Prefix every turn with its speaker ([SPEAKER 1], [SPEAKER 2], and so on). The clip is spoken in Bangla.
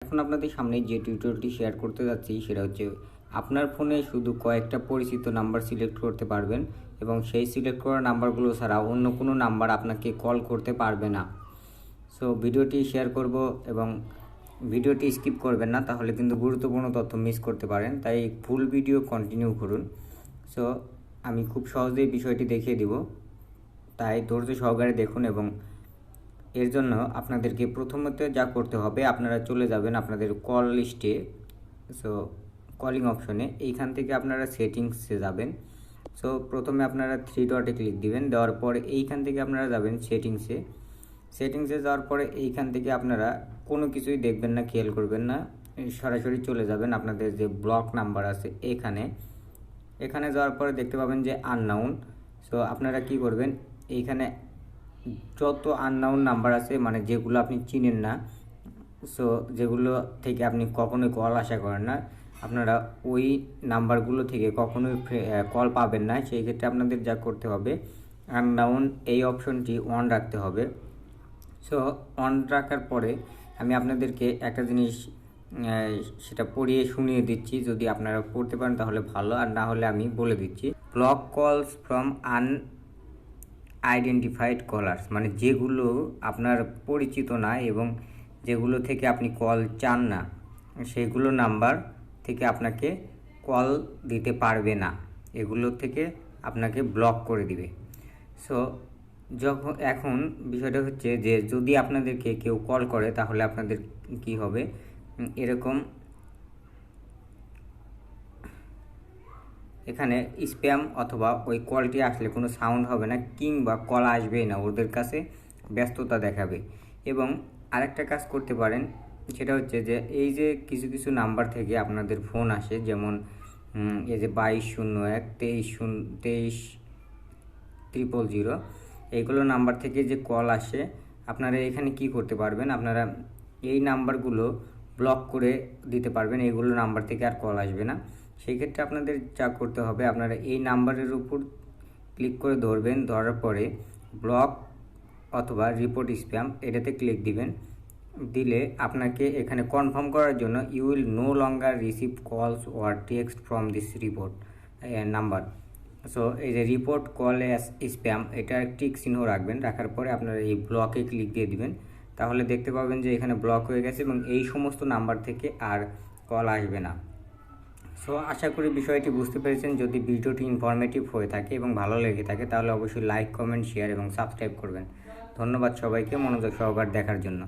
[SPEAKER 1] এখন আপনাদের সামনে যে টিউটোরিয়ালটি শেয়ার করতে যাচ্ছি সেটা হচ্ছে আপনার ফোনে শুধু কয়েকটা পরিচিত নাম্বার সিলেক্ট করতে পারবেন এবং সেই সিলেক্ট করা নাম্বারগুলো ছাড়া অন্য কোনো নাম্বার আপনাকে কল করতে পারবে না। সো ভিডিওটি শেয়ার করব এবং ভিডিওটি স্কিপ করবেন না, তাহলে কিন্তু গুরুত্বপূর্ণ তথ্য মিস করতে পারেন। তাই ফুল ভিডিও কন্টিনিউ করুন। সো আমি খুব সহজেই বিষয়টি দেখিয়ে দিব, তাই ধৈর্য সহকারে দেখুন। এবং এর জন্য আপনাদেরকে প্রথমত যা করতে হবে, আপনারা চলে যাবেন আপনাদের কল লিস্টে। সো কলিং অপশনে এইখান থেকে আপনারা সেটিংসে যাবেন। সো প্রথমে আপনারা থ্রি ডটে ক্লিক দিবেন, দেওয়ার পরে এইখান থেকে আপনারা যাবেন সেটিংসে যাওয়ার পরে এইখান থেকে আপনারা কোনো কিছুই দেখবেন না, খেয়াল করবেন না, সরাসরি চলে যাবেন আপনাদের যে ব্লক নাম্বার আছে এখানে যাওয়ার পরে দেখতে পাবেন যে আননাউন। সো আপনারা কি করবেন, এইখানে যত আননাউন নাম্বার আছে, মানে যেগুলো আপনি চিনেন না, সো যেগুলো থেকে আপনি কখনোই কল আশা করেন না, আপনারা ওই নাম্বারগুলো থেকে কখনোই কল পাবেন না। সেই ক্ষেত্রে আপনাদের যা করতে হবে, আননাউন এই অপশনটি অন রাখতে হবে। সো অন রাখার পরে আমি আপনাদেরকে একটা জিনিস সেটা পড়িয়ে শুনিয়ে দিচ্ছি, যদি আপনারা পড়তে পারেন তাহলে ভালো, আর না হলে আমি বলে দিচ্ছি। ব্লক কলস ফ্রম আইডেন্টিফাইড কলার্স, মানে যেগুলো আপনার পরিচিত না এবং যেগুলো থেকে আপনি কল চান না, সেগুলো নাম্বার থেকে আপনাকে কল দিতে পারবে না, এগুলো থেকে আপনাকে ব্লক করে দিবে। সো এখন বিষয়টা হচ্ছে যে যদি আপনাদেরকে কেউ কল করে তাহলে আপনাদের কি হবে, এরকম এখানে স্প্যাম অথবা ওই কলটি আসলে কোনো সাউন্ড হবে না, কিংবা কল আসবেই না, ওদের কাছে ব্যস্ততা দেখাবে। এবং আরেকটা কাজ করতে পারেন, সেটা হচ্ছে যে এই যে কিছু কিছু নাম্বার থেকে আপনাদের ফোন আসে, যেমন এই যে 2201 2300 এইগুলো নাম্বার থেকে যে কল আসে, আপনারা এখানে কি করতে পারবেন, আপনারা এই নাম্বারগুলো ব্লক করে দিতে পারবেন, এইগুলো নাম্বার থেকে আর কল আসবে না। সেই ক্ষেত্রে আপনাদের যা করতে হবে, আপনারা এই নাম্বারের উপর ক্লিক করে ধরবেন, ধরার পরে ব্লক অথবা রিপোর্ট স্প্যাম এটাতে ক্লিক দিবেন। দিলে আপনাকে এখানে কনফার্ম করার জন্য you will no longer receive calls or text from this report number. So এই যে রিপোর্ট কল অ্যাজ স্প্যাম, এটা টিক চিহ্ন রাখবেন, রাখার পরে আপনারা এই ব্লকে ক্লিক দিয়ে দিবেন, তাহলে দেখতে পাবেন যে এখানে ব্লক হয়ে গেছে এবং এই সমস্ত নাম্বার থেকে আর কল আসবে না। সো আশা করি বিষয়টি বুঝতে পেরেছেন। যদি ভিডিওটি ইনফরমেটিভ হয়ে থাকে এবং ভালো লেগে থাকে তাহলে অবশ্যই লাইক, কমেন্ট, শেয়ার এবং সাবস্ক্রাইব করবেন। ধন্যবাদ সবাইকে মনোযোগ সহকারে দেখার জন্য।